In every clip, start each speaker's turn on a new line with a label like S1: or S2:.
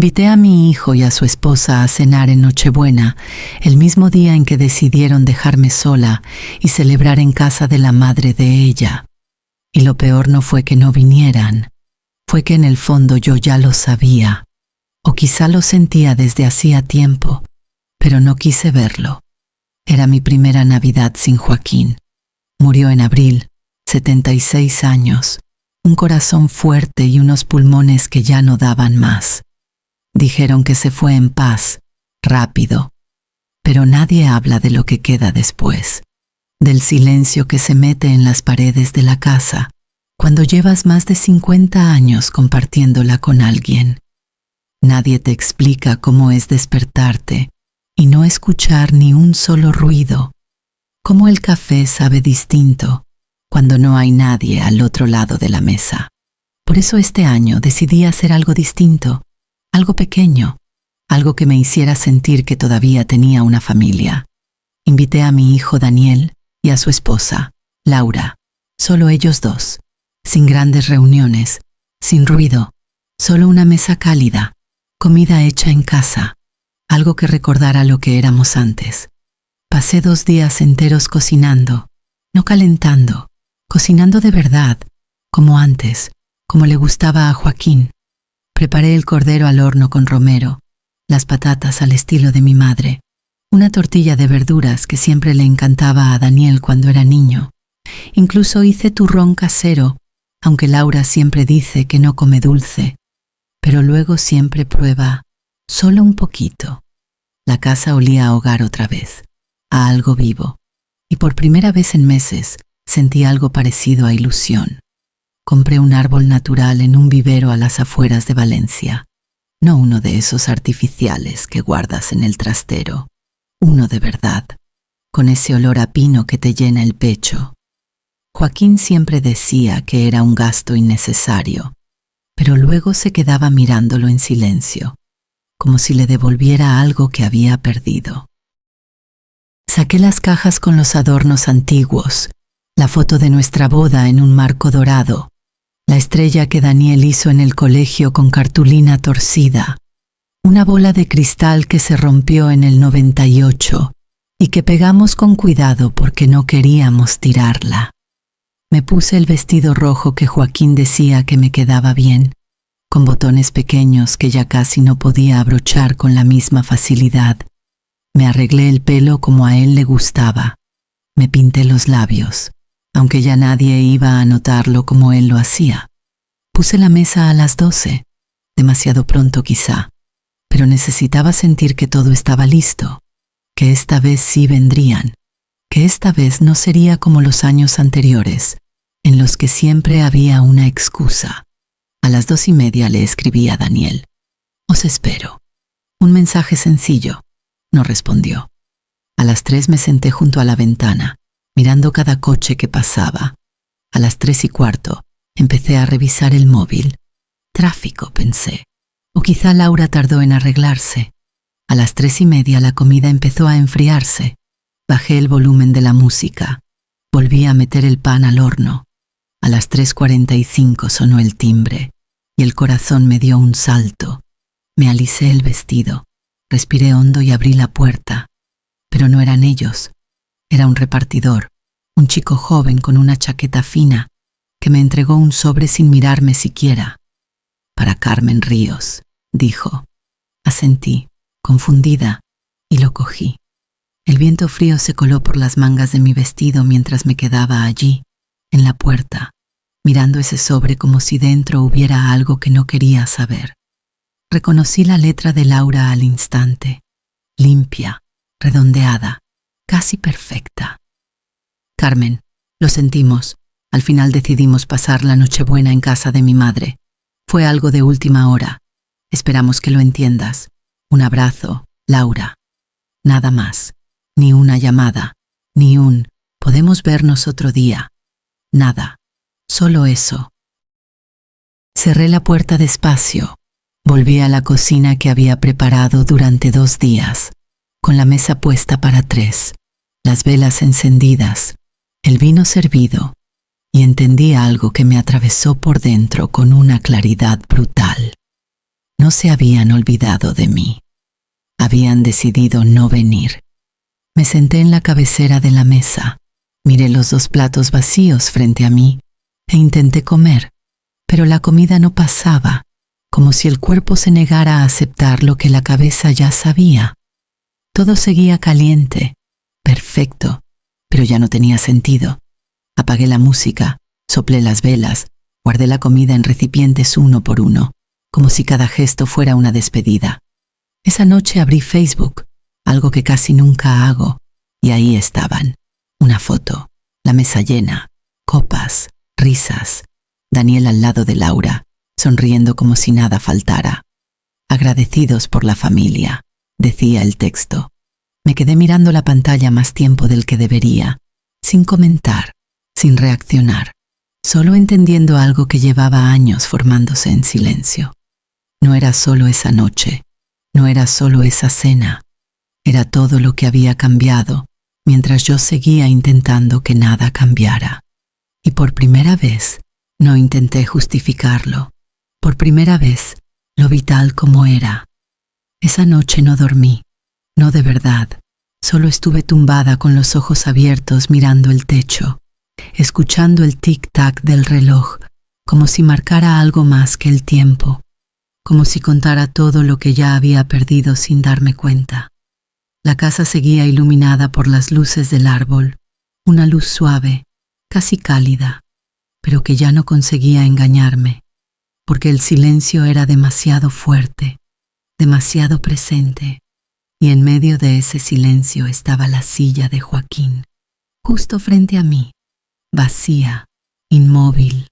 S1: Invité a mi hijo y a su esposa a cenar en Nochebuena, el mismo día en que decidieron dejarme sola y celebrar en casa de la madre de ella. Y lo peor no fue que no vinieran, fue que en el fondo yo ya lo sabía, o quizá lo sentía desde hacía tiempo, pero no quise verlo. Era mi primera Navidad sin Joaquín. Murió en abril, 76 años, un corazón fuerte y unos pulmones que ya no daban más. Dijeron que se fue en paz, rápido, pero nadie habla de lo que queda después, del silencio que se mete en las paredes de la casa cuando llevas más de 50 años compartiéndola con alguien. Nadie te explica cómo es despertarte y no escuchar ni un solo ruido, cómo el café sabe distinto cuando no hay nadie al otro lado de la mesa. Por eso este año decidí hacer algo distinto, algo pequeño, algo que me hiciera sentir que todavía tenía una familia. Invité a mi hijo Daniel y a su esposa, Laura, solo ellos dos, sin grandes reuniones, sin ruido, solo una mesa cálida, comida hecha en casa, algo que recordara lo que éramos antes. Pasé 2 días enteros cocinando, no calentando, cocinando de verdad, como antes, como le gustaba a Joaquín. Preparé el cordero al horno con romero, las patatas al estilo de mi madre, una tortilla de verduras que siempre le encantaba a Daniel cuando era niño. Incluso hice turrón casero, aunque Laura siempre dice que no come dulce, pero luego siempre prueba solo un poquito. La casa olía a hogar otra vez, a algo vivo, y por primera vez en meses sentí algo parecido a ilusión. Compré un árbol natural en un vivero a las afueras de Valencia, no uno de esos artificiales que guardas en el trastero, uno de verdad, con ese olor a pino que te llena el pecho. Joaquín siempre decía que era un gasto innecesario, pero luego se quedaba mirándolo en silencio, como si le devolviera algo que había perdido. Saqué las cajas con los adornos antiguos, la foto de nuestra boda en un marco dorado, la estrella que Daniel hizo en el colegio con cartulina torcida, una bola de cristal que se rompió en el 98 y que pegamos con cuidado porque no queríamos tirarla. Me puse el vestido rojo que Joaquín decía que me quedaba bien, con botones pequeños que ya casi no podía abrochar con la misma facilidad. Me arreglé el pelo como a él le gustaba. Me pinté los labios, aunque ya nadie iba a notarlo como él lo hacía. Puse la mesa a las 12, demasiado pronto quizá, pero necesitaba sentir que todo estaba listo, que esta vez sí vendrían, que esta vez no sería como los años anteriores, en los que siempre había una excusa. A las 2:30 le escribí a Daniel: «Os espero». Un mensaje sencillo. No respondió. A las 3 me senté junto a la ventana, mirando cada coche que pasaba. A las 3:15 empecé a revisar el móvil. Tráfico, pensé. O quizá Laura tardó en arreglarse. A las 3:30 la comida empezó a enfriarse. Bajé el volumen de la música. Volví a meter el pan al horno. A las 3:45 sonó el timbre y el corazón me dio un salto. Me alisé el vestido, respiré hondo y abrí la puerta. Pero no eran ellos. Era un repartidor, un chico joven con una chaqueta fina, que me entregó un sobre sin mirarme siquiera. «Para Carmen Ríos», dijo. Asentí, confundida, y lo cogí. El viento frío se coló por las mangas de mi vestido mientras me quedaba allí, en la puerta, mirando ese sobre como si dentro hubiera algo que no quería saber. Reconocí la letra de Laura al instante, limpia, redondeada, casi perfecta. «Carmen, lo sentimos. Al final decidimos pasar la Nochebuena en casa de mi madre. Fue algo de última hora. Esperamos que lo entiendas. Un abrazo, Laura». Nada más. Ni una llamada. Ni un «podemos vernos otro día». Nada. Solo eso. Cerré la puerta despacio. Volví a la cocina que había preparado durante 2 días, con la mesa puesta para 3, las velas encendidas, el vino servido, y entendí algo que me atravesó por dentro con una claridad brutal. no se habían olvidado de mí. Habían decidido no venir. Me senté en la cabecera de la mesa, miré los 2 platos vacíos frente a mí e intenté comer, pero la comida no pasaba, como si el cuerpo se negara a aceptar lo que la cabeza ya sabía. Todo seguía caliente, perfecto, pero ya no tenía sentido. Apagué la música, soplé las velas, guardé la comida en recipientes uno por uno, como si cada gesto fuera una despedida. Esa noche abrí Facebook, algo que casi nunca hago, y ahí estaban. Una foto, la mesa llena, copas, risas, Daniel al lado de Laura, sonriendo como si nada faltara. Agradecidos por la familia, decía el texto. Me quedé mirando la pantalla más tiempo del que debería, sin comentar, sin reaccionar, solo entendiendo algo que llevaba años formándose en silencio. No era solo esa noche, no era solo esa cena, era todo lo que había cambiado mientras yo seguía intentando que nada cambiara. Y por primera vez no intenté justificarlo. Por primera vez lo vi tal como era. Esa noche no dormí, no de verdad, solo estuve tumbada con los ojos abiertos mirando el techo, escuchando el tic-tac del reloj, como si marcara algo más que el tiempo, como si contara todo lo que ya había perdido sin darme cuenta. La casa seguía iluminada por las luces del árbol, una luz suave, casi cálida, pero que ya no conseguía engañarme, porque el silencio era demasiado fuerte, demasiado presente, y en medio de ese silencio estaba la silla de Joaquín, justo frente a mí, vacía, inmóvil,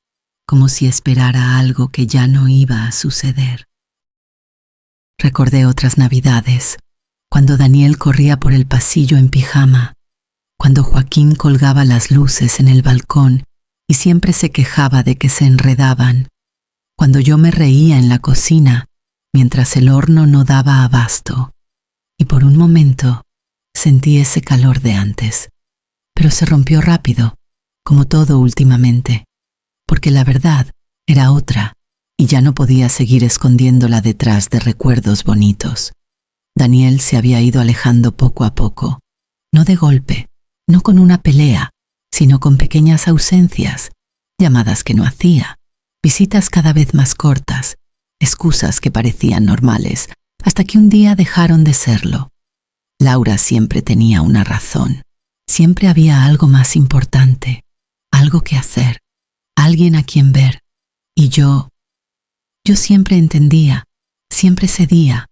S1: como si esperara algo que ya no iba a suceder. Recordé otras Navidades, cuando Daniel corría por el pasillo en pijama, cuando Joaquín colgaba las luces en el balcón y siempre se quejaba de que se enredaban, cuando yo me reía en la cocina mientras el horno no daba abasto, y por un momento sentí ese calor de antes, pero se rompió rápido, como todo últimamente, porque la verdad era otra y ya no podía seguir escondiéndola detrás de recuerdos bonitos. Daniel se había ido alejando poco a poco, no de golpe, no con una pelea, sino con pequeñas ausencias, llamadas que no hacía, visitas cada vez más cortas, excusas que parecían normales, hasta que un día dejaron de serlo. Laura siempre tenía una razón, siempre había algo más importante, algo que hacer, alguien a quien ver, y yo siempre entendía, siempre cedía,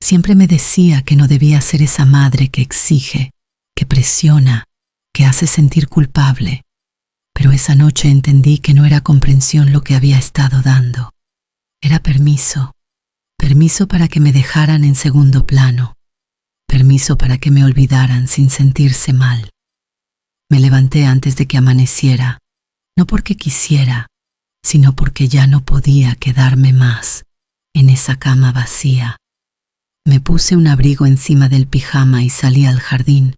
S1: siempre me decía que no debía ser esa madre que exige, que presiona, que hace sentir culpable. Pero esa noche entendí que no era comprensión lo que había estado dando. Era permiso, permiso para que me dejaran en segundo plano, permiso para que me olvidaran sin sentirse mal. Me levanté antes de que amaneciera, no porque quisiera, sino porque ya no podía quedarme más en esa cama vacía. Me puse un abrigo encima del pijama y salí al jardín.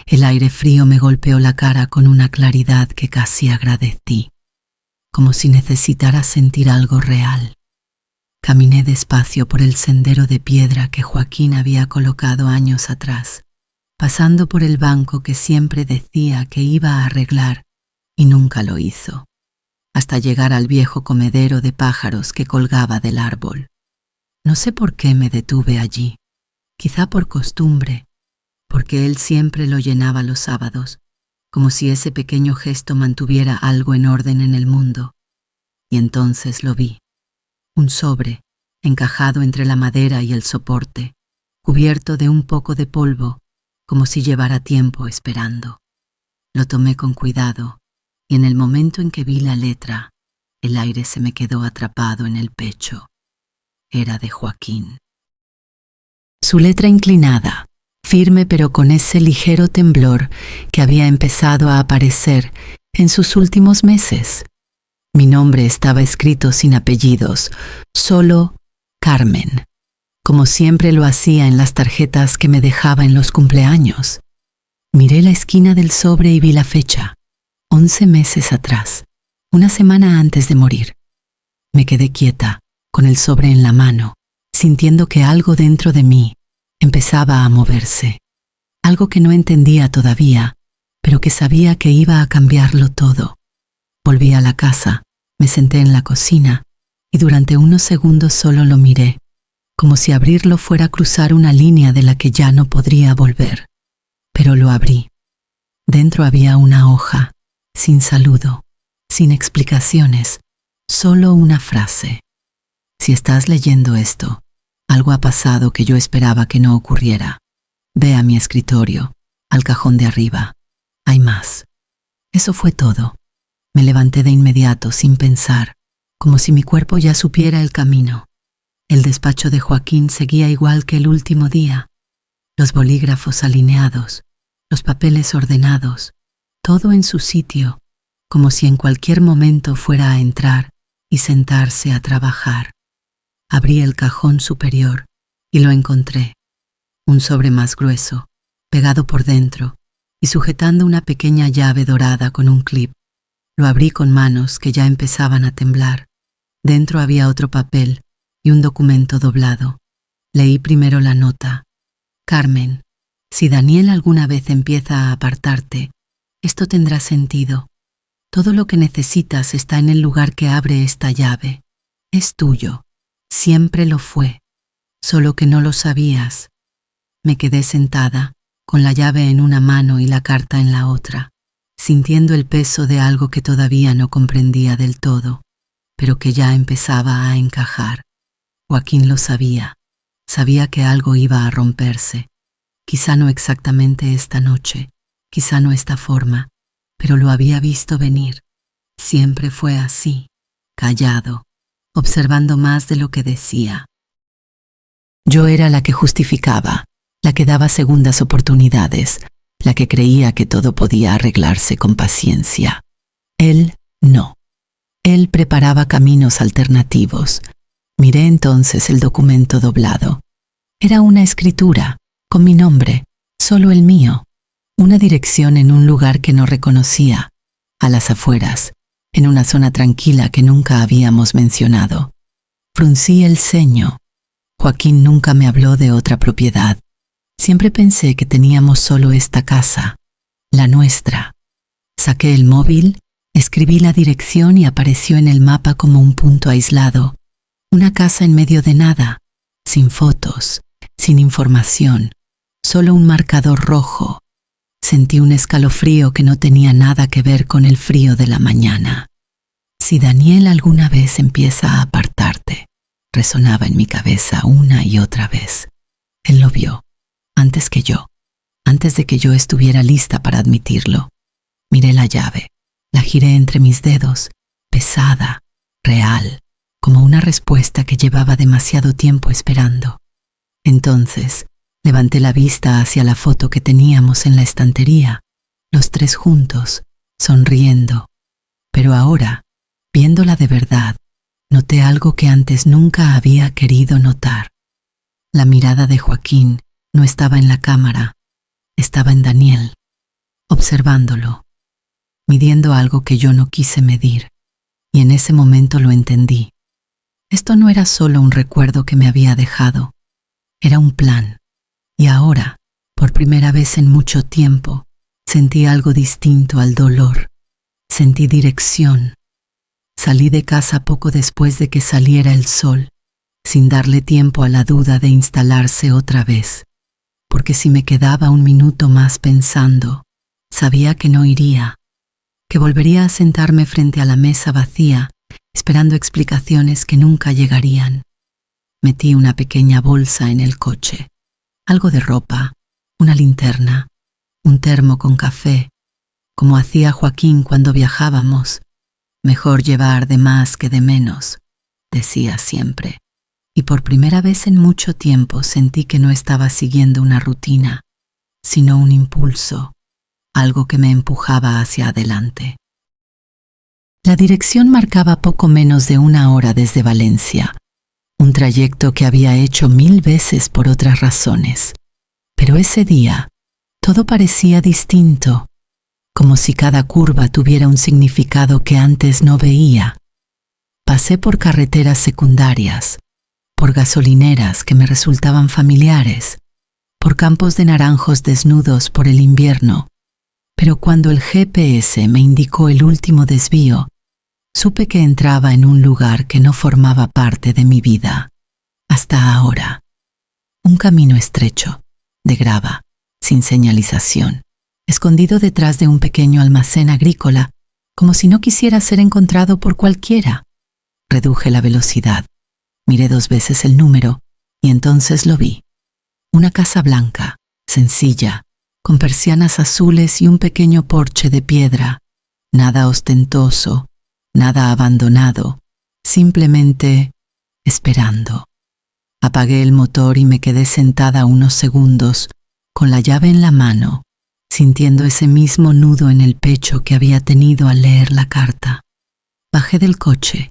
S1: El aire frío me golpeó la cara con una claridad que casi agradecí, como si necesitara sentir algo real. Caminé despacio por el sendero de piedra que Joaquín había colocado años atrás, pasando por el banco que siempre decía que iba a arreglar y nunca lo hizo, hasta llegar al viejo comedero de pájaros que colgaba del árbol. No sé por qué me detuve allí, quizá por costumbre, porque él siempre lo llenaba los sábados, como si ese pequeño gesto mantuviera algo en orden en el mundo. Y entonces lo vi, un sobre, encajado entre la madera y el soporte, cubierto de un poco de polvo, como si llevara tiempo esperando. Lo tomé con cuidado, y en el momento en que vi la letra, el aire se me quedó atrapado en el pecho. Era de Joaquín. Su letra inclinada, firme pero con ese ligero temblor que había empezado a aparecer en sus últimos meses. Mi nombre estaba escrito sin apellidos, solo Carmen, como siempre lo hacía en las tarjetas que me dejaba en los cumpleaños. Miré la esquina del sobre y vi la fecha, 11 meses atrás, una semana antes de morir. Me quedé quieta, con el sobre en la mano, sintiendo que algo dentro de mí empezaba a moverse. Algo que no entendía todavía, pero que sabía que iba a cambiarlo todo. Volví a la casa, me senté en la cocina y durante unos segundos solo lo miré, como si abrirlo fuera a cruzar una línea de la que ya no podría volver. Pero lo abrí. Dentro había una hoja, sin saludo, sin explicaciones, solo una frase. Si estás leyendo esto, algo ha pasado que yo esperaba que no ocurriera. Ve a mi escritorio, al cajón de arriba. Hay más. Eso fue todo. Me levanté de inmediato, sin pensar, como si mi cuerpo ya supiera el camino. El despacho de Joaquín seguía igual que el último día. Los bolígrafos alineados, los papeles ordenados, todo en su sitio, como si en cualquier momento fuera a entrar y sentarse a trabajar. Abrí el cajón superior y lo encontré. Un sobre más grueso, pegado por dentro y sujetando una pequeña llave dorada con un clip. Lo abrí con manos que ya empezaban a temblar. Dentro había otro papel y un documento doblado. Leí primero la nota. Carmen, si Daniel alguna vez empieza a apartarte, esto tendrá sentido. Todo lo que necesitas está en el lugar que abre esta llave. Es tuyo. Siempre lo fue. Solo que no lo sabías. Me quedé sentada, con la llave en una mano y la carta en la otra, sintiendo el peso de algo que todavía no comprendía del todo, pero que ya empezaba a encajar. Joaquín lo sabía. Sabía que algo iba a romperse. Quizá no exactamente esta noche, quizá no esta forma, pero lo había visto venir. Siempre fue así, callado, observando más de lo que decía. Yo era la que justificaba, la que daba segundas oportunidades, la que creía que todo podía arreglarse con paciencia. Él no. Él preparaba caminos alternativos. Miré entonces el documento doblado. Era una escritura, con mi nombre, solo el mío. Una dirección en un lugar que no reconocía, a las afueras, en una zona tranquila que nunca habíamos mencionado. Fruncí el ceño. Joaquín nunca me habló de otra propiedad. Siempre pensé que teníamos solo esta casa, la nuestra. Saqué el móvil, escribí la dirección y apareció en el mapa como un punto aislado. Una casa en medio de nada, sin fotos, sin información, solo un marcador rojo. Sentí un escalofrío que no tenía nada que ver con el frío de la mañana. Si Daniel alguna vez empieza a apartarte, resonaba en mi cabeza una y otra vez. Él lo vio, antes que yo, antes de que yo estuviera lista para admitirlo. Miré la llave, la giré entre mis dedos, pesada, real, como una respuesta que llevaba demasiado tiempo esperando. Entonces, levanté la vista hacia la foto que teníamos en la estantería, los tres juntos, sonriendo. Pero ahora, viéndola de verdad, noté algo que antes nunca había querido notar. La mirada de Joaquín no estaba en la cámara, estaba en Daniel, observándolo, midiendo algo que yo no quise medir, y en ese momento lo entendí. Esto no era solo un recuerdo que me había dejado, era un plan. Y ahora, por primera vez en mucho tiempo, sentí algo distinto al dolor. Sentí dirección. Salí de casa poco después de que saliera el sol, sin darle tiempo a la duda de instalarse otra vez, porque si me quedaba un minuto más pensando, sabía que no iría, que volvería a sentarme frente a la mesa vacía, esperando explicaciones que nunca llegarían. Metí una pequeña bolsa en el coche. Algo de ropa, una linterna, un termo con café, como hacía Joaquín cuando viajábamos. Mejor llevar de más que de menos, decía siempre. Y por primera vez en mucho tiempo sentí que no estaba siguiendo una rutina, sino un impulso, algo que me empujaba hacia adelante. La dirección marcaba poco menos de 1 hora desde Valencia, un trayecto que había hecho 1000 veces por otras razones. Pero ese día, todo parecía distinto, como si cada curva tuviera un significado que antes no veía. Pasé por carreteras secundarias, por gasolineras que me resultaban familiares, por campos de naranjos desnudos por el invierno, pero cuando el GPS me indicó el último desvío, supe que entraba en un lugar que no formaba parte de mi vida hasta ahora. Un camino estrecho, de grava, sin señalización, escondido detrás de un pequeño almacén agrícola, como si no quisiera ser encontrado por cualquiera. Reduje la velocidad, miré 2 veces el número y entonces lo vi. Una casa blanca, sencilla, con persianas azules y un pequeño porche de piedra. Nada ostentoso, nada abandonado, simplemente esperando. Apagué el motor y me quedé sentada unos segundos, con la llave en la mano, sintiendo ese mismo nudo en el pecho que había tenido al leer la carta. Bajé del coche.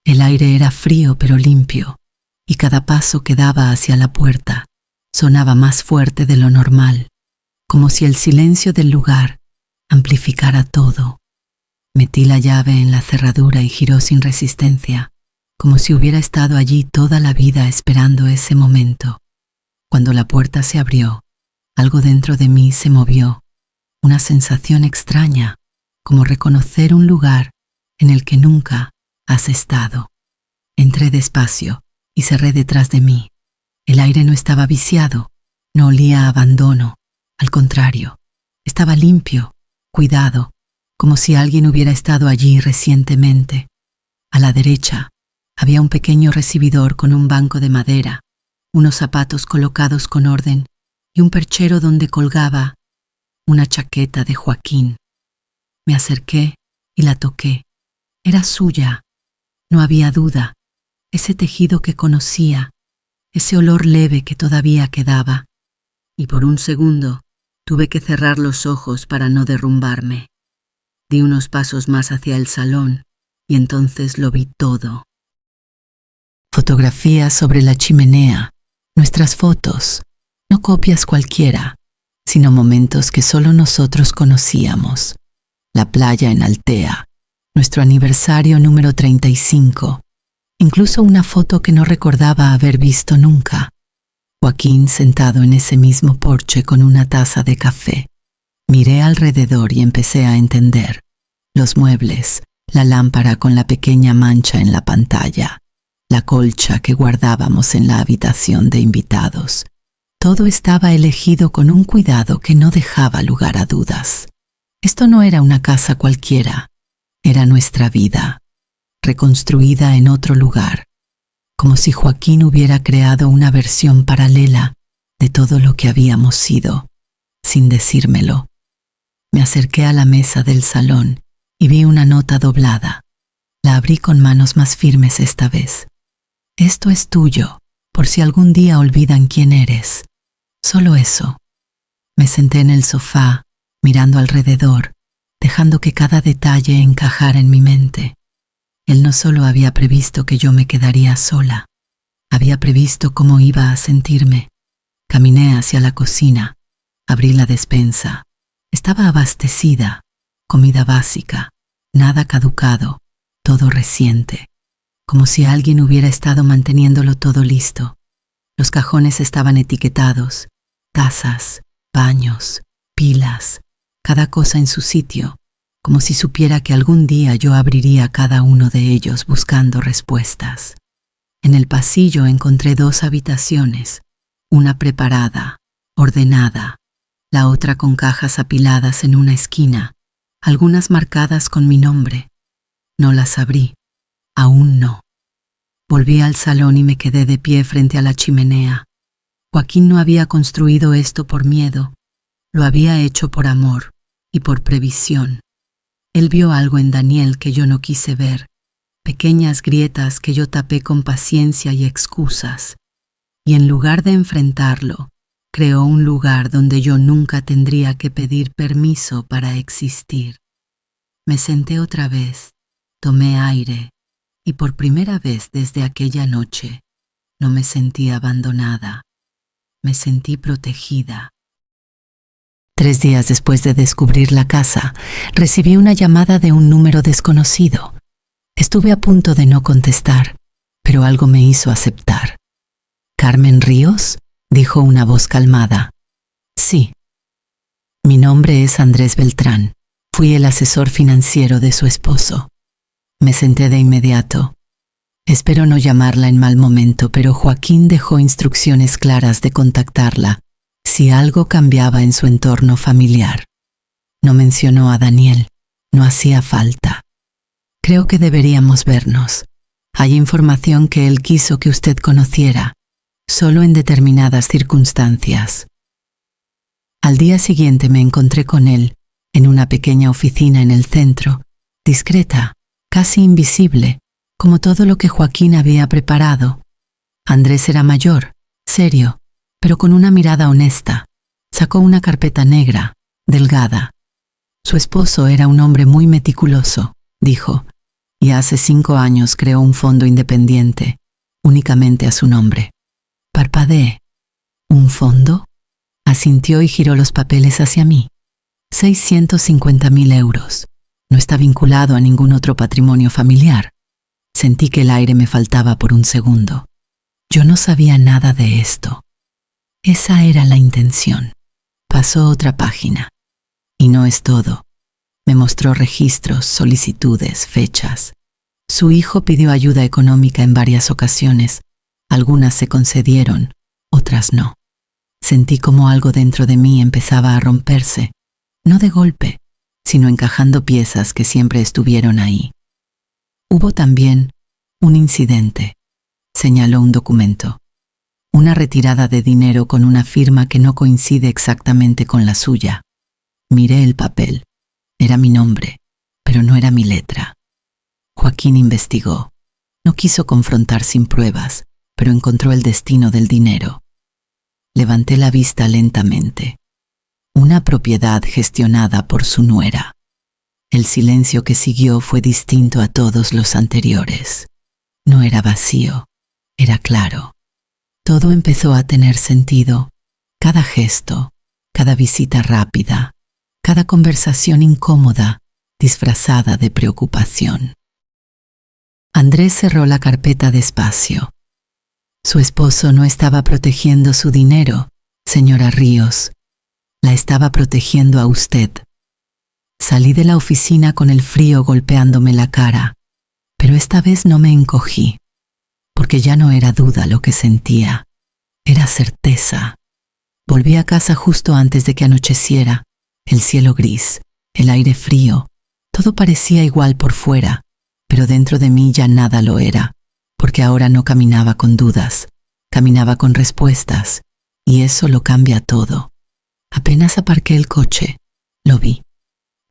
S1: El aire era frío pero limpio, y cada paso que daba hacia la puerta sonaba más fuerte de lo normal, como si el silencio del lugar amplificara todo. Metí la llave en la cerradura y giró sin resistencia, como si hubiera estado allí toda la vida esperando ese momento. Cuando la puerta se abrió, algo dentro de mí se movió, una sensación extraña, como reconocer un lugar en el que nunca has estado. Entré despacio y cerré detrás de mí. El aire no estaba viciado, no olía a abandono, al contrario, estaba limpio, cuidado, como si alguien hubiera estado allí recientemente. A la derecha había un pequeño recibidor con un banco de madera, unos zapatos colocados con orden y un perchero donde colgaba una chaqueta de Joaquín. Me acerqué y la toqué. Era suya. No había duda. Ese tejido que conocía, ese olor leve que todavía quedaba. Y por un segundo tuve que cerrar los ojos para no derrumbarme. Di unos pasos más hacia el salón y entonces lo vi todo. Fotografías sobre la chimenea, nuestras fotos, no copias cualquiera, sino momentos que solo nosotros conocíamos. La playa en Altea, nuestro aniversario número 35, incluso una foto que no recordaba haber visto nunca. Joaquín sentado en ese mismo porche con una taza de café. Miré alrededor y empecé a entender. Los muebles, la lámpara con la pequeña mancha en la pantalla, la colcha que guardábamos en la habitación de invitados. Todo estaba elegido con un cuidado que no dejaba lugar a dudas. Esto no era una casa cualquiera, era nuestra vida, reconstruida en otro lugar, como si Joaquín hubiera creado una versión paralela de todo lo que habíamos sido, sin decírmelo. Me acerqué a la mesa del salón y vi una nota doblada. La abrí con manos más firmes esta vez. Esto es tuyo, por si algún día olvidan quién eres. Solo eso. Me senté en el sofá, mirando alrededor, dejando que cada detalle encajara en mi mente. Él no solo había previsto que yo me quedaría sola, había previsto cómo iba a sentirme. Caminé hacia la cocina, abrí la despensa. Estaba abastecida, comida básica, nada caducado, todo reciente, como si alguien hubiera estado manteniéndolo todo listo. Los cajones estaban etiquetados, tazas, baños, pilas, cada cosa en su sitio, como si supiera que algún día yo abriría cada uno de ellos buscando respuestas. En el pasillo encontré 2 habitaciones, una preparada, ordenada, la otra con cajas apiladas en una esquina, algunas marcadas con mi nombre. No las abrí, aún no. Volví al salón y me quedé de pie frente a la chimenea. Joaquín no había construido esto por miedo, lo había hecho por amor y por previsión. Él vio algo en Daniel que yo no quise ver, pequeñas grietas que yo tapé con paciencia y excusas, y en lugar de enfrentarlo, creó un lugar donde yo nunca tendría que pedir permiso para existir. Me senté otra vez, tomé aire, y por primera vez desde aquella noche, no me sentí abandonada, me sentí protegida. 3 días después de descubrir la casa, recibí una llamada de un número desconocido. Estuve a punto de no contestar, pero algo me hizo aceptar. ¿Carmen Ríos?, dijo una voz calmada. Sí. Mi nombre es Andrés Beltrán. Fui el asesor financiero de su esposo. Me senté de inmediato. Espero no llamarla en mal momento, pero Joaquín dejó instrucciones claras de contactarla si algo cambiaba en su entorno familiar. No mencionó a Daniel. No hacía falta. Creo que deberíamos vernos. Hay información que él quiso que usted conociera, solo en determinadas circunstancias. Al día siguiente me encontré con él en una pequeña oficina en el centro, discreta, casi invisible, como todo lo que Joaquín había preparado. Andrés era mayor, serio, pero con una mirada honesta. Sacó una carpeta negra, delgada. Su esposo era un hombre muy meticuloso, dijo, y hace 5 años creó un fondo independiente, únicamente a su nombre. Parpadeé. ¿Un fondo? Asintió y giró los papeles hacia mí. 650.000 euros. No está vinculado a ningún otro patrimonio familiar. Sentí que el aire me faltaba por un segundo. Yo no sabía nada de esto. Esa era la intención. Pasó otra página. Y no es todo. Me mostró registros, solicitudes, fechas. Su hijo pidió ayuda económica en varias ocasiones. Algunas se concedieron, otras no. Sentí como algo dentro de mí empezaba a romperse, no de golpe, sino encajando piezas que siempre estuvieron ahí. Hubo también un incidente, señaló un documento. Una retirada de dinero con una firma que no coincide exactamente con la suya. Miré el papel. Era mi nombre, pero no era mi letra. Joaquín investigó. No quiso confrontar sin pruebas, pero encontró el destino del dinero. Levanté la vista lentamente. Una propiedad gestionada por su nuera. El silencio que siguió fue distinto a todos los anteriores. No era vacío, era claro. Todo empezó a tener sentido. Cada gesto, cada visita rápida, cada conversación incómoda, disfrazada de preocupación. Andrés cerró la carpeta despacio. Su esposo no estaba protegiendo su dinero, señora Ríos. La estaba protegiendo a usted. Salí de la oficina con el frío golpeándome la cara, pero esta vez no me encogí, porque ya no era duda lo que sentía, era certeza. Volví a casa justo antes de que anocheciera, el cielo gris, el aire frío, todo parecía igual por fuera, pero dentro de mí ya nada lo era, porque ahora no caminaba con dudas, caminaba con respuestas, y eso lo cambia todo. Apenas aparqué el coche, lo vi.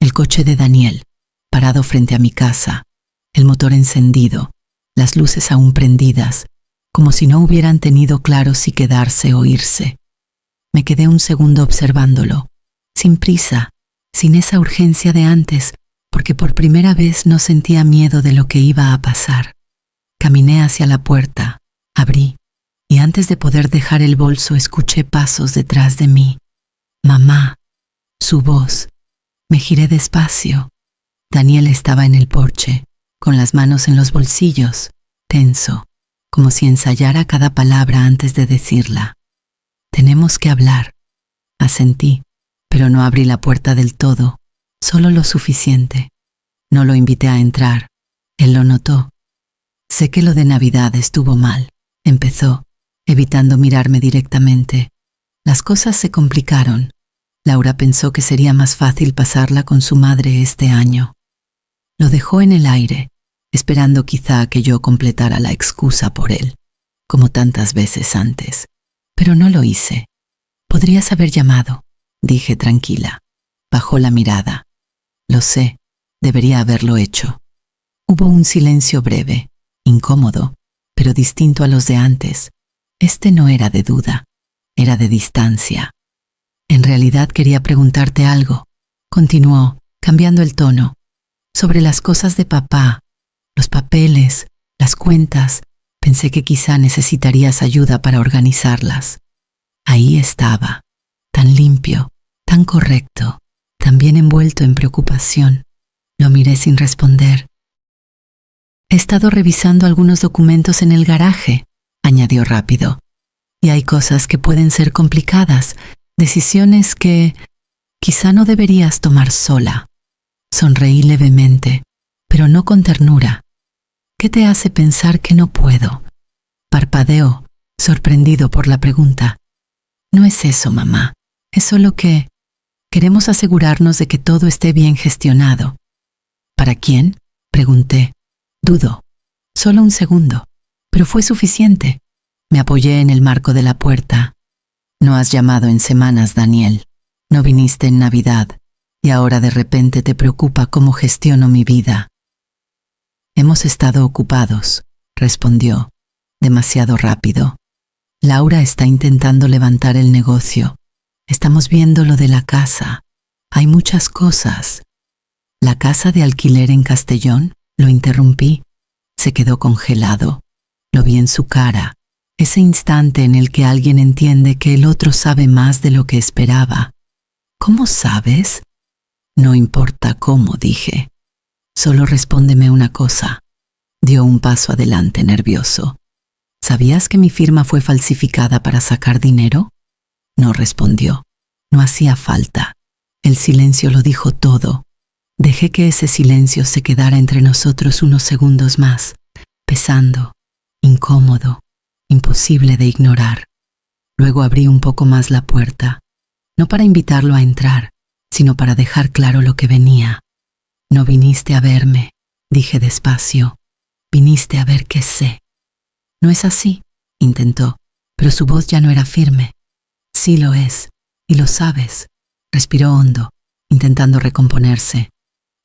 S1: El coche de Daniel, parado frente a mi casa, el motor encendido, las luces aún prendidas, como si no hubieran tenido claro si quedarse o irse. Me quedé un segundo observándolo, sin prisa, sin esa urgencia de antes, porque por primera vez no sentía miedo de lo que iba a pasar. Caminé hacia la puerta, abrí, y antes de poder dejar el bolso escuché pasos detrás de mí. Mamá, su voz. Me giré despacio. Daniel estaba en el porche, con las manos en los bolsillos, tenso, como si ensayara cada palabra antes de decirla. Tenemos que hablar. Asentí, pero no abrí la puerta del todo, solo lo suficiente. No lo invité a entrar. Él lo notó. Sé que lo de Navidad estuvo mal, empezó, evitando mirarme directamente. Las cosas se complicaron. Laura pensó que sería más fácil pasarla con su madre este año. Lo dejó en el aire, esperando quizá que yo completara la excusa por él, como tantas veces antes. Pero no lo hice. Podrías haber llamado, dije tranquila. Bajó la mirada. Lo sé, debería haberlo hecho. Hubo un silencio breve, incómodo, pero distinto a los de antes. Este no era de duda, era de distancia. En realidad quería preguntarte algo, continuó, cambiando el tono, sobre las cosas de papá, los papeles, las cuentas. Pensé que quizá necesitarías ayuda para organizarlas. Ahí estaba, tan limpio, tan correcto, tan bien envuelto en preocupación. Lo miré sin responder. He estado revisando algunos documentos en el garaje, añadió rápido. Y hay cosas que pueden ser complicadas, decisiones que quizá no deberías tomar sola. Sonreí levemente, pero no con ternura. ¿Qué te hace pensar que no puedo? Parpadeó, sorprendido por la pregunta. No es eso, mamá. Es solo que queremos asegurarnos de que todo esté bien gestionado. ¿Para quién? Pregunté. Dudó. Solo un segundo, pero fue suficiente. Me apoyé en el marco de la puerta. No has llamado en semanas, Daniel. No viniste en Navidad, y ahora de repente te preocupa cómo gestiono mi vida. Hemos estado ocupados, respondió, demasiado rápido. Laura está intentando levantar el negocio. Estamos viendo lo de la casa. Hay muchas cosas. ¿La casa de alquiler en Castellón? Lo interrumpí. Se quedó congelado. Lo vi en su cara. Ese instante en el que alguien entiende que el otro sabe más de lo que esperaba. ¿Cómo sabes? No importa cómo, dije. Solo respóndeme una cosa. Dio un paso adelante nervioso. ¿Sabías que mi firma fue falsificada para sacar dinero? No respondió. No hacía falta. El silencio lo dijo todo. Dejé que ese silencio se quedara entre nosotros unos segundos más, pesando, incómodo, imposible de ignorar. Luego abrí un poco más la puerta, no para invitarlo a entrar, sino para dejar claro lo que venía. No viniste a verme, dije despacio. Viniste a ver qué sé. No es así, intentó, pero su voz ya no era firme. Sí lo es, y lo sabes. Respiró hondo, intentando recomponerse.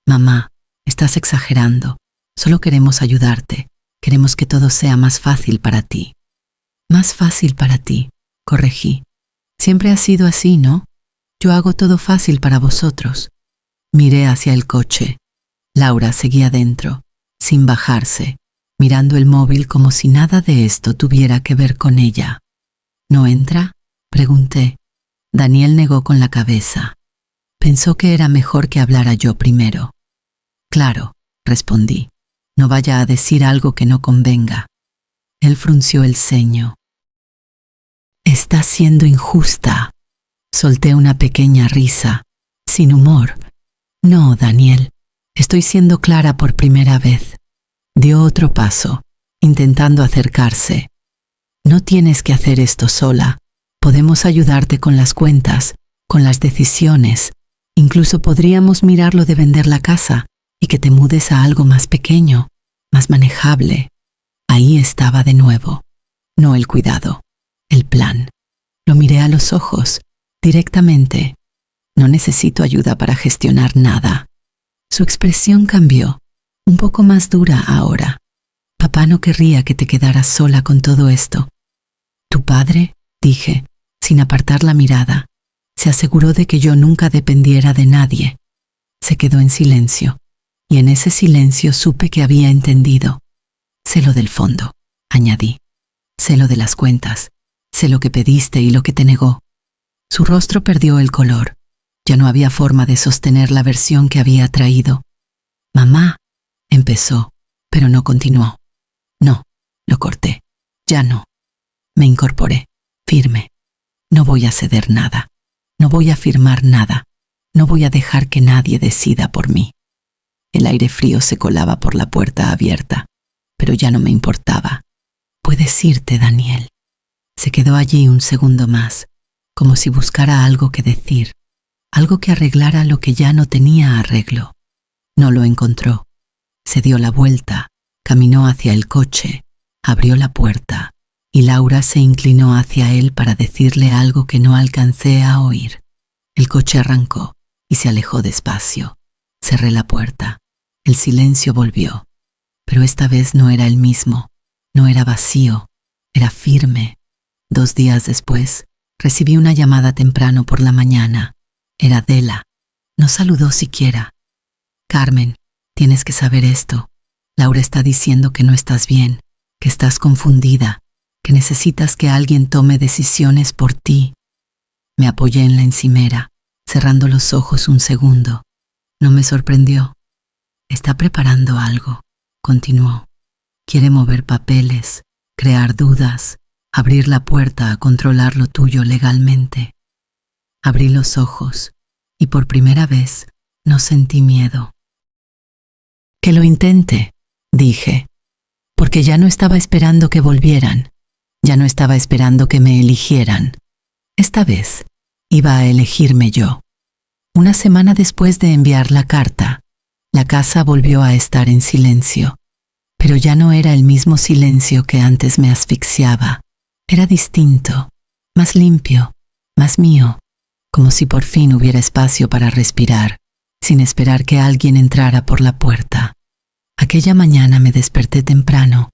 S1: Mamá, estás exagerando. Solo queremos ayudarte. Queremos que todo sea más fácil para ti. Más fácil para ti, corregí. Siempre ha sido así, ¿no? Yo hago todo fácil para vosotros. Miré hacia el coche. Laura seguía dentro, sin bajarse, mirando el móvil como si nada de esto tuviera que ver con ella. ¿No entra? Pregunté. Daniel negó con la cabeza. Pensó que era mejor que hablara yo primero. Claro, respondí. No vaya a decir algo que no convenga. Él frunció el ceño. Estás siendo injusta. Solté una pequeña risa, sin humor. No, Daniel, estoy siendo clara por primera vez. Dio otro paso, intentando acercarse. No tienes que hacer esto sola. Podemos ayudarte con las cuentas, con las decisiones. Incluso podríamos mirar lo de vender la casa y que te mudes a algo más pequeño, más manejable. Ahí estaba de nuevo. No el cuidado, el plan. Lo miré a los ojos, directamente. No necesito ayuda para gestionar nada. Su expresión cambió, un poco más dura ahora. Papá no querría que te quedaras sola con todo esto. Tu padre, dije, sin apartar la mirada, se aseguró de que yo nunca dependiera de nadie. Se quedó en silencio, y en ese silencio supe que había entendido. Sé lo del fondo, añadí. Sé lo de las cuentas. Sé lo que pediste y lo que te negó. Su rostro perdió el color. Ya no había forma de sostener la versión que había traído. Mamá, empezó, pero no continuó. No, lo corté. Ya no. Me incorporé, firme. No voy a ceder nada. No voy a firmar nada. No voy a dejar que nadie decida por mí. El aire frío se colaba por la puerta abierta, pero ya no me importaba. Puedes irte, Daniel. Se quedó allí un segundo más, como si buscara algo que decir, algo que arreglara lo que ya no tenía arreglo. No lo encontró. Se dio la vuelta, caminó hacia el coche, abrió la puerta, y Laura se inclinó hacia él para decirle algo que no alcancé a oír. El coche arrancó y se alejó despacio. Cerré la puerta. El silencio volvió, pero esta vez no era el mismo. No era vacío, era firme. 2 días después, recibí una llamada temprano por la mañana. Era Dela. No saludó siquiera. Carmen, tienes que saber esto. Laura está diciendo que no estás bien, que estás confundida, que necesitas que alguien tome decisiones por ti. Me apoyé en la encimera, cerrando los ojos un segundo. No me sorprendió. Está preparando algo, continuó. Quiere mover papeles, crear dudas, abrir la puerta a controlar lo tuyo legalmente. Abrí los ojos y por primera vez no sentí miedo. Que lo intente, dije, porque ya no estaba esperando que volvieran, ya no estaba esperando que me eligieran. Esta vez iba a elegirme yo. Una semana después de enviar la carta, la casa volvió a estar en silencio, pero ya no era el mismo silencio que antes me asfixiaba. Era distinto, más limpio, más mío, como si por fin hubiera espacio para respirar, sin esperar que alguien entrara por la puerta. Aquella mañana me desperté temprano,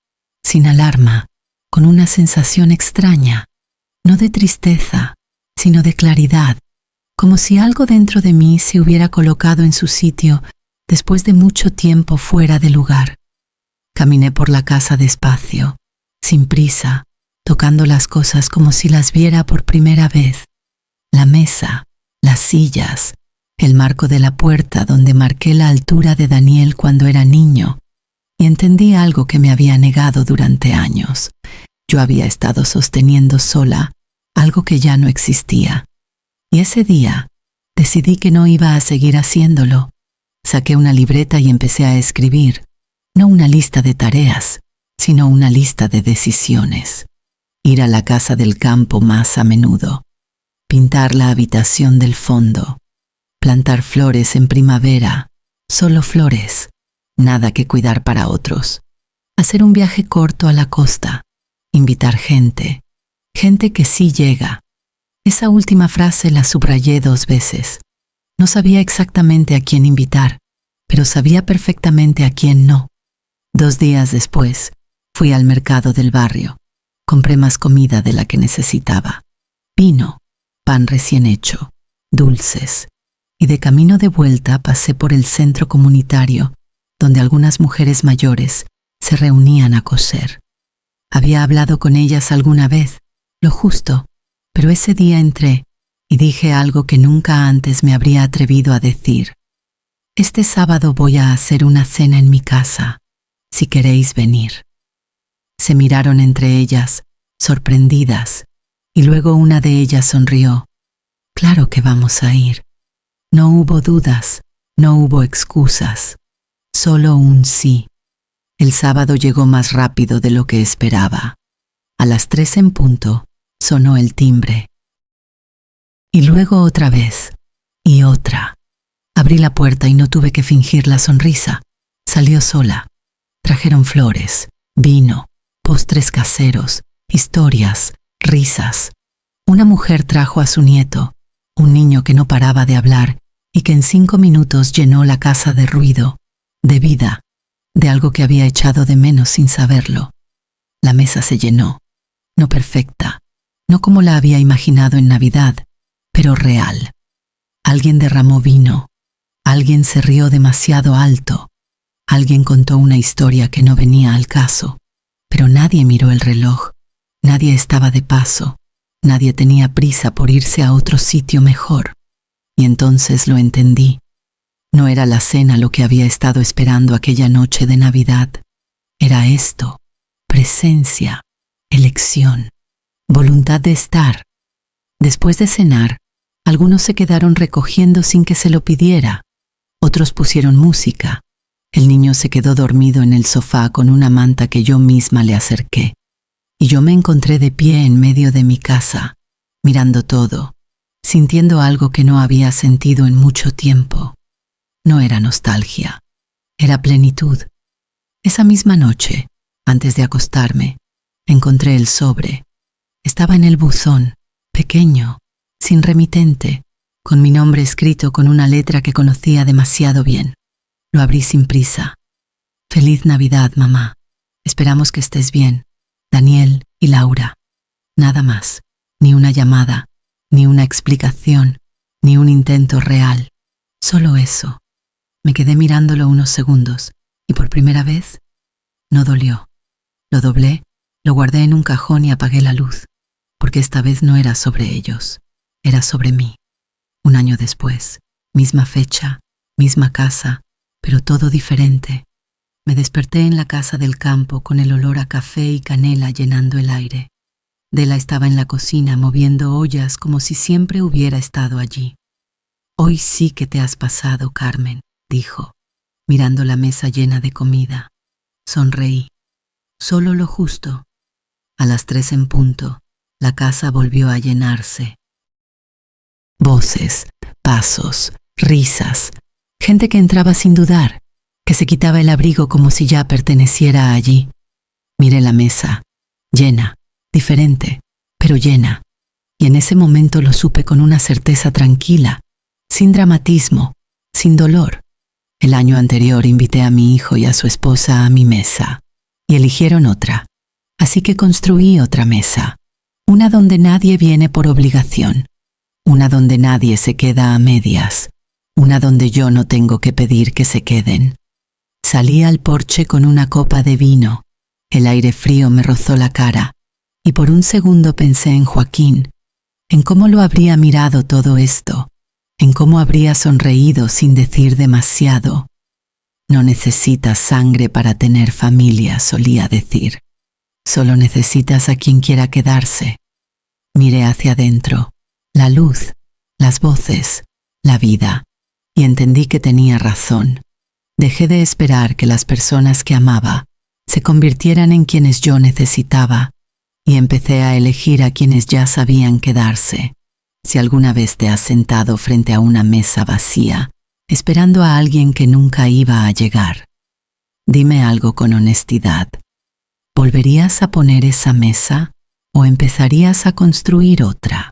S1: sin alarma, con una sensación extraña, no de tristeza, sino de claridad, como si algo dentro de mí se hubiera colocado en su sitio después de mucho tiempo fuera de lugar. Caminé por la casa despacio, sin prisa, tocando las cosas como si las viera por primera vez. La mesa, las sillas, el marco de la puerta donde marqué la altura de Daniel cuando era niño, y entendí algo que me había negado durante años. Yo había estado sosteniendo sola algo que ya no existía. Y ese día decidí que no iba a seguir haciéndolo. Saqué una libreta y empecé a escribir, no una lista de tareas, sino una lista de decisiones. Ir a la casa del campo más a menudo, pintar la habitación del fondo, plantar flores en primavera, solo flores, nada que cuidar para otros, hacer un viaje corto a la costa, invitar gente que sí llega. Esa última frase la subrayé 2 veces. No sabía exactamente a quién invitar, pero sabía perfectamente a quién no. 2 días después, fui al mercado del barrio. Compré más comida de la que necesitaba. Vino, pan recién hecho, dulces. Y de camino de vuelta pasé por el centro comunitario, donde algunas mujeres mayores se reunían a coser. Había hablado con ellas alguna vez, lo justo, pero ese día entré y dije algo que nunca antes me habría atrevido a decir. Este sábado voy a hacer una cena en mi casa, si queréis venir. Se miraron entre ellas, sorprendidas, y luego una de ellas sonrió. Claro que vamos a ir. No hubo dudas, no hubo excusas, solo un sí. El sábado llegó más rápido de lo que esperaba. A las 3 en punto, sonó el timbre. Y luego otra vez, y otra. Abrí la puerta y no tuve que fingir la sonrisa. Salió sola. Trajeron flores, vino, postres caseros, historias, risas. Una mujer trajo a su nieto, un niño que no paraba de hablar y que en 5 minutos llenó la casa de ruido, de vida, de algo que había echado de menos sin saberlo. La mesa se llenó, no perfecta, no como la había imaginado en Navidad, pero real. Alguien derramó vino, alguien se rió demasiado alto, alguien contó una historia que no venía al caso, pero nadie miró el reloj, nadie estaba de paso, nadie tenía prisa por irse a otro sitio mejor. Y entonces lo entendí. No era la cena lo que había estado esperando aquella noche de Navidad. Era esto, presencia, elección, voluntad de estar. Después de cenar, algunos se quedaron recogiendo sin que se lo pidiera. Otros pusieron música. El niño se quedó dormido en el sofá con una manta que yo misma le acerqué. Y yo me encontré de pie en medio de mi casa, mirando todo, sintiendo algo que no había sentido en mucho tiempo. No era nostalgia, era plenitud. Esa misma noche, antes de acostarme, encontré el sobre. Estaba en el buzón, pequeño, sin remitente, con mi nombre escrito con una letra que conocía demasiado bien. Lo abrí sin prisa. Feliz Navidad, mamá. Esperamos que estés bien. Daniel y Laura. Nada más, ni una llamada, ni una explicación, ni un intento real. Solo eso. Me quedé mirándolo unos segundos y por primera vez no dolió. Lo doblé, lo guardé en un cajón y apagué la luz, porque esta vez no era sobre ellos, era sobre mí. 1 año después, misma fecha, misma casa, pero todo diferente. Me desperté en la casa del campo con el olor a café y canela llenando el aire. Dela estaba en la cocina moviendo ollas como si siempre hubiera estado allí. «Hoy sí que te has pasado, Carmen», dijo, mirando la mesa llena de comida. Sonreí. Solo lo justo. A las 3 en punto, la casa volvió a llenarse. Voces, pasos, risas, gente que entraba sin dudar, que se quitaba el abrigo como si ya perteneciera allí. Miré la mesa, llena, diferente, pero llena, y en ese momento lo supe con una certeza tranquila, sin dramatismo, sin dolor. El año anterior invité a mi hijo y a su esposa a mi mesa, y eligieron otra, así que construí otra mesa, una donde nadie viene por obligación, una donde nadie se queda a medias, una donde yo no tengo que pedir que se queden. Salí al porche con una copa de vino, el aire frío me rozó la cara, y por un segundo pensé en Joaquín, en cómo lo habría mirado todo esto, en cómo habría sonreído sin decir demasiado. No necesitas sangre para tener familia, solía decir. Solo necesitas a quien quiera quedarse. Miré hacia adentro, la luz, las voces, la vida, y entendí que tenía razón. Dejé de esperar que las personas que amaba se convirtieran en quienes yo necesitaba, y empecé a elegir a quienes ya sabían quedarse. Si alguna vez te has sentado frente a una mesa vacía, esperando a alguien que nunca iba a llegar, dime algo con honestidad. ¿Volverías a poner esa mesa o empezarías a construir otra?